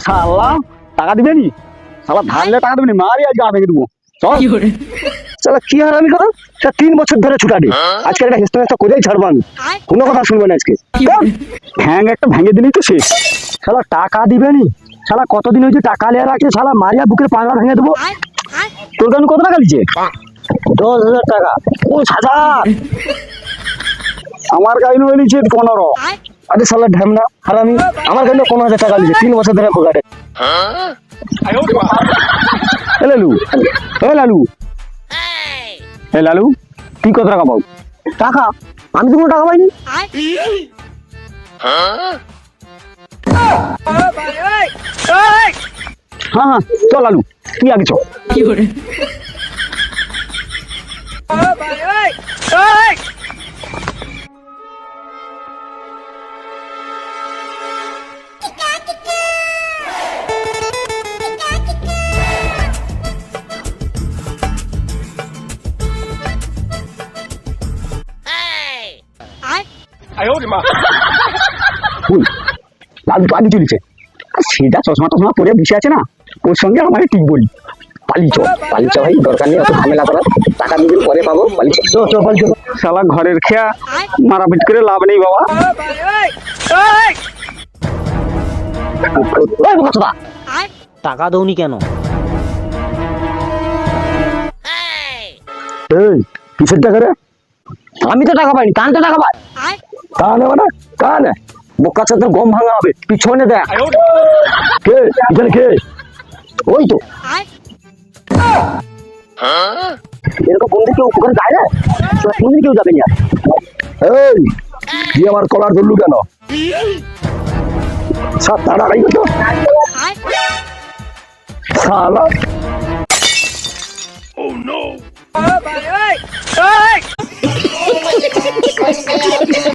শালা টাকা দিবে নি? শালা ধারলে টাকা দিবে নি? মারি আজকে ভেঙে দেবো। চল শালা কি হারামি কথা, 3 বছর ধরে ছুটাডি, আজকে একটা হেস্তা করেই ছাড়বো আমি, কোনো কথা শুনবো না আজকে। হ্যাং একটা ভেঙে দিলেই তো শেষ। শালা টাকা দিবে নি? শালা কতদিন হয়েছে টাকা লিয়ে রাখছে, শালা মারিয়া বুকের পাংলা ভেঙে দেবো। তোর কাছে কত টাকা দিচ্ছে? 10,000 টাকা। 10,000? আমার কাছে নিয়ে নিচ্ছে 15। আরে শালা ঢ্যামনা হারামি, আমার কাছে 15,000 টাকা দিচ্ছে 3 বছর ধরে পকেটে। এ লালু, এ লালু, এ লালু, তুই কত টাকা পাও? টাকা? আমি তো কোনো টাকা পাইনি। হ্যাঁ চল লালু, তুই আগে চল। লালু তো আগে চলেছে, সেটা চশমা টশমা পরে বসে আছে না, ওর সঙ্গে আমাকে ঠিক বলি। পালিচ পালিচ ভাই, দরকার নেই অত ঝামেলা করার, টাকা দুদিন পরে পাবো। পালিচ পালিচ, শালা ঘরের খেয়া মারাপিট করে লাভ নেই বাবা। টাকা দৌনি কেন? এই কিসের টাকা রে? আমি তো টাকা পাইনি, কানতে টাকা পাই। কানে মানে কানে বোকা চাঁদের গম ভাঙা হবে, পিছনে দেখ। কে এখানে কে? ওই তো এরকম বন্ধু কেউ ওখানে যায় না, কোনদিন কেউ যাবে না। এই তুই আমার কলার ধরলু কেন? সাত টাকা আড়াই তো শালা। Oh no!